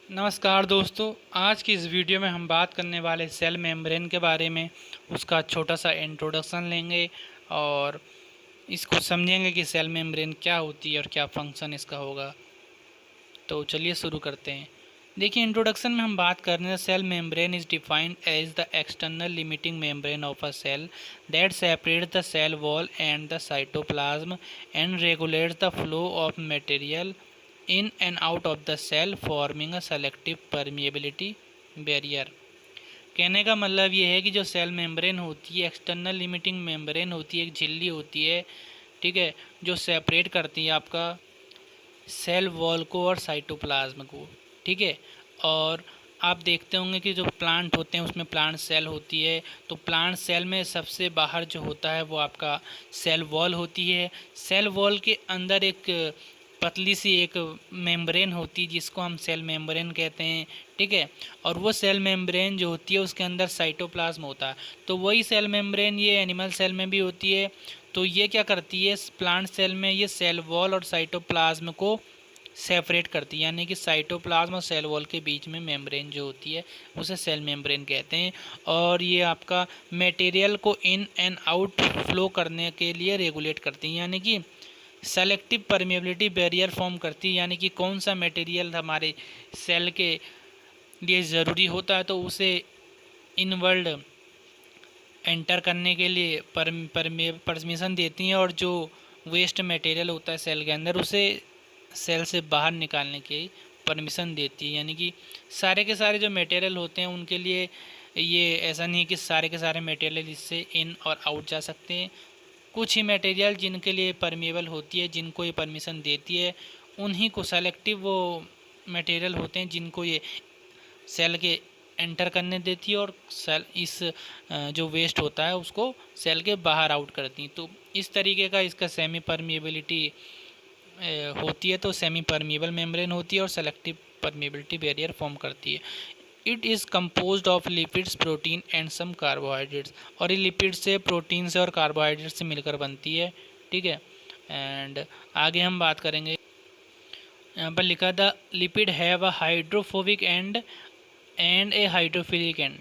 नमस्कार दोस्तों, आज की इस वीडियो में हम बात करने वाले सेल मेम्ब्रेन के बारे में। उसका छोटा सा इंट्रोडक्शन लेंगे और इसको समझेंगे कि सेल मेम्ब्रेन क्या होती है और क्या फंक्शन इसका होगा। तो चलिए शुरू करते हैं। देखिए, इंट्रोडक्शन में हम बात कर रहे हैं cell membrane is defined as the external limiting membrane of a cell that separates the cell wall and the cytoplasm and regulates the flow of material in and out of the cell forming a selective permeability barrier। कहने का मतलब ये है कि जो cell membrane होती है, external limiting membrane होती है, एक झिल्ली होती है, ठीक है, जो सेपरेट करती है आपका सेल वॉल को और साइटोप्लाज्म को, ठीक है। और आप देखते होंगे कि जो प्लांट होते हैं उसमें प्लांट सेल होती है, तो प्लांट सेल में सबसे बाहर जो होता है वो आपका सेल वॉल होती है। सेल वॉल के अंदर एक पतली सी एक मेम्ब्रेन होती है जिसको हम सेल मेम्ब्रेन कहते हैं, ठीक है। और वो सेल मेम्ब्रेन जो होती है उसके अंदर साइटोप्लाज्म होता है। तो वही सेल मेम्ब्रेन ये एनिमल सेल में भी होती है। तो ये क्या करती है, प्लांट सेल में ये सेल वॉल और साइटोप्लाज्म को सेपरेट करती है, यानी कि साइटोप्लाज्म और सेल वॉल के बीच में मेम्ब्रेन जो होती है उसे सेल मेम्ब्रेन कहते हैं। और ये आपका मटेरियल को इन एंड आउट फ्लो करने के लिए रेगुलेट करती है, यानी कि सेलेक्टिव परमेबिलिटी बैरियर फॉर्म करती है, यानी कि कौन सा मटेरियल हमारे सेल के लिए ज़रूरी होता है तो उसे इनवर्ड एंटर करने के लिए परमिशन देती हैं, और जो वेस्ट मटेरियल होता है सेल के अंदर उसे सेल से बाहर निकालने की परमिशन देती है। यानी कि सारे के सारे जो मटेरियल होते हैं उनके लिए ये ऐसा नहीं है कि सारे के सारे मटेरियल इससे इन और आउट जा सकते हैं। कुछ ही मटेरियल जिनके लिए परमेबल होती है, जिनको ये परमिशन देती है, उन्हीं को सेलेक्टिव वो मटेरियल होते हैं जिनको ये सेल के एंटर करने देती है, और सेल इस जो वेस्ट होता है उसको सेल के बाहर आउट करती हैं। तो इस तरीके का इसका सेमी परमिएबिलिटी होती है। तो सेमी परमिएबल मेम्ब्रेन होती है और सेलेक्टिव परमिएबिलिटी बैरियर फॉर्म करती है। It is composed of lipids, protein and some carbohydrates. और ये लिपिड से, प्रोटीन से और कार्बोहाइड्रेट से मिलकर बनती है, ठीक है। एंड आगे हम बात करेंगे, यहाँ पर लिखा था lipid have a hydrophobic and A hydrophilic and,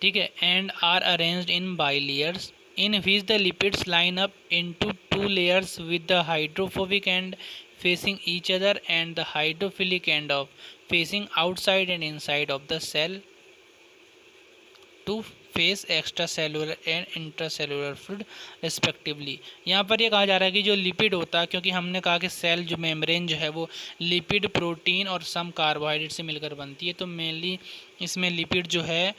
ठीक है, and are arranged in बाइलेयर्स in which the lipids line up into two layers with the hydrophobic end facing each other and the hydrophilic end of facing outside and inside of the cell to face extra cellular and intracellular fluid respectively. यहाँ पर ये कहा जा रहा है कि जो lipid होता है, क्योंकि हमने कहा कि सेल जो मेम्ब्रेन जो है वो लिपिड, प्रोटीन और सम कार्बोहाइड्रेट से मिलकर बनती है, तो मेनली इसमें लिपिड जो है,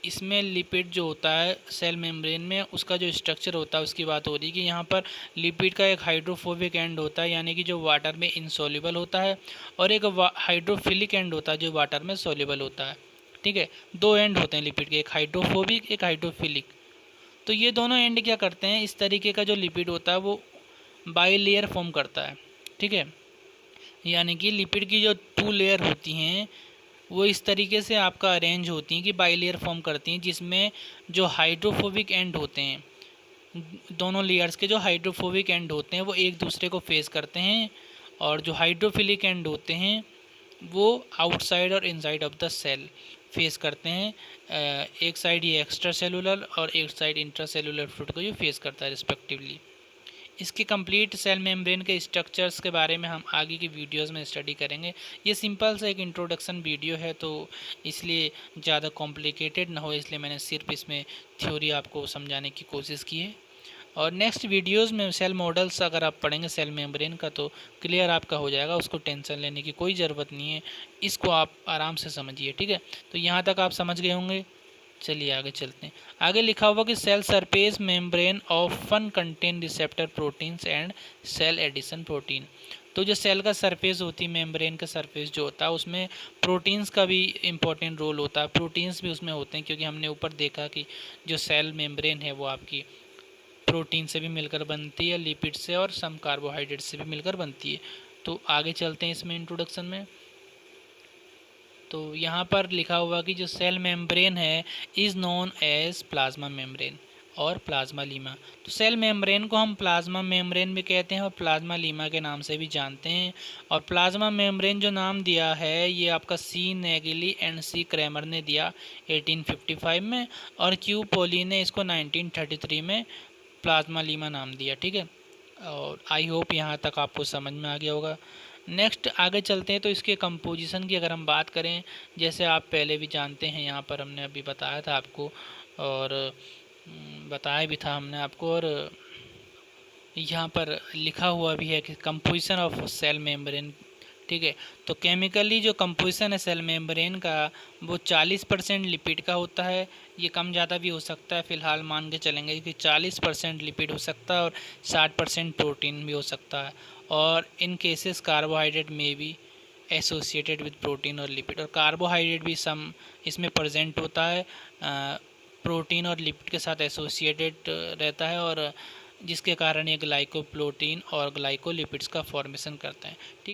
इसमें लिपिड जो होता है सेल मेम्ब्रेन में, उसका जो स्ट्रक्चर होता है उसकी बात हो रही है कि यहाँ पर लिपिड का एक हाइड्रोफोबिक एंड होता है, यानी कि जो वाटर में इनसॉल्युबल होता है, और एक हाइड्रोफिलिक एंड होता है जो वाटर में सॉल्युबल होता है, ठीक है। दो एंड होते हैं लिपिड के, एक हाइड्रोफोबिक, एक हाइड्रोफिलिक। तो ये दोनों एंड क्या करते हैं, इस तरीके का जो लिपिड होता है वो बाइलेयर फॉर्म करता है, ठीक है। यानी कि लिपिड की जो टू लेयर होती हैं वो इस तरीके से आपका अरेंज होती हैं कि बाइलेयर फॉर्म करती हैं, जिसमें जो हाइड्रोफोबिक एंड होते हैं, दोनों लेयर्स के जो हाइड्रोफोबिक एंड होते हैं वो एक दूसरे को फेस करते हैं, और जो हाइड्रोफिलिक एंड होते हैं वो आउटसाइड और inside of the cell face करते हैं। एक साइड ये एक्स्ट्रा सेलुलर और एक साइड इंट्रा सेलुलर फ्लूइड को ये फेस करता है रिस्पेक्टिवली। इसके कंप्लीट सेल मेम्ब्रेन के स्ट्रक्चर्स के बारे में हम आगे की वीडियोस में स्टडी करेंगे। ये सिंपल सा एक इंट्रोडक्शन वीडियो है, तो इसलिए ज़्यादा कॉम्प्लिकेटेड ना हो, इसलिए मैंने सिर्फ इसमें थ्योरी आपको समझाने की कोशिश की है। और नेक्स्ट वीडियोस में सेल मॉडल्स अगर आप पढ़ेंगे सेल मेम्ब्रेन का तो क्लियर आपका हो जाएगा, उसको टेंशन लेने की कोई ज़रूरत नहीं है, इसको आप आराम से समझिए, ठीक है। तो यहाँ तक आप समझ गए होंगे। चलिए आगे चलते हैं। आगे लिखा हुआ कि cell surface membrane often contain receptor proteins and cell adhesion protein. तो जो सेल का सरफेस होती है, मेम्ब्रेन का सरफेस जो होता है, उसमें प्रोटीन्स का भी इम्पोर्टेंट रोल होता है, प्रोटीन्स भी उसमें होते हैं, क्योंकि हमने ऊपर देखा कि जो सेल मेम्ब्रेन है वो आपकी प्रोटीन से भी मिलकर बनती है, लिपिड से और सम कार्बोहाइड्रेट से भी मिलकर बनती है। तो आगे चलते हैं इसमें इंट्रोडक्शन में। तो यहाँ पर लिखा हुआ कि जो सेल मेम्ब्रेन है is known as plasma membrane. और प्लाज्मा लीमा। तो सेल मेम्ब्रेन को हम प्लाज्मा मेम्ब्रेन भी कहते हैं और प्लाज्मा लीमा के नाम से भी जानते हैं। और प्लाज्मा मेम्ब्रेन जो नाम दिया है ये आपका सी नेगिली एंड सी क्रैमर ने दिया 1855 में, और क्यू पोली ने इसको 1933 में प्लाज्मा लीमा नाम दिया। ठीक है, और आई होप यहाँ तक आपको समझ में आ गया होगा। नेक्स्ट आगे चलते हैं। तो इसके कंपोजिशन की अगर हम बात करें, जैसे आप पहले भी जानते हैं, यहाँ पर हमने अभी बताया था आपको और बताया भी था हमने आपको, और यहाँ पर लिखा हुआ भी है कि कंपोजिशन ऑफ सेल मेम्ब्रेन। ठीक है, तो केमिकली जो कंपोजिशन है सेल मेम्ब्रेन का वो 40% लिपिड का होता है। ये कम ज़्यादा भी हो सकता है, फ़िलहाल मान के चलेंगे कि 40% लिपिड हो सकता है और 60% प्रोटीन भी हो सकता है। और इन केसेस कार्बोहाइड्रेट में भी एसोसिएटेड विद प्रोटीन और लिपिड, और कार्बोहाइड्रेट भी सम इसमें प्रेजेंट होता है, प्रोटीन और लिपिड के साथ एसोसिएटेड रहता है, और जिसके कारण ये ग्लाइकोप्रोटीन और ग्लाइकोलिपिड्स का फॉर्मेशन करते हैं। ठीक।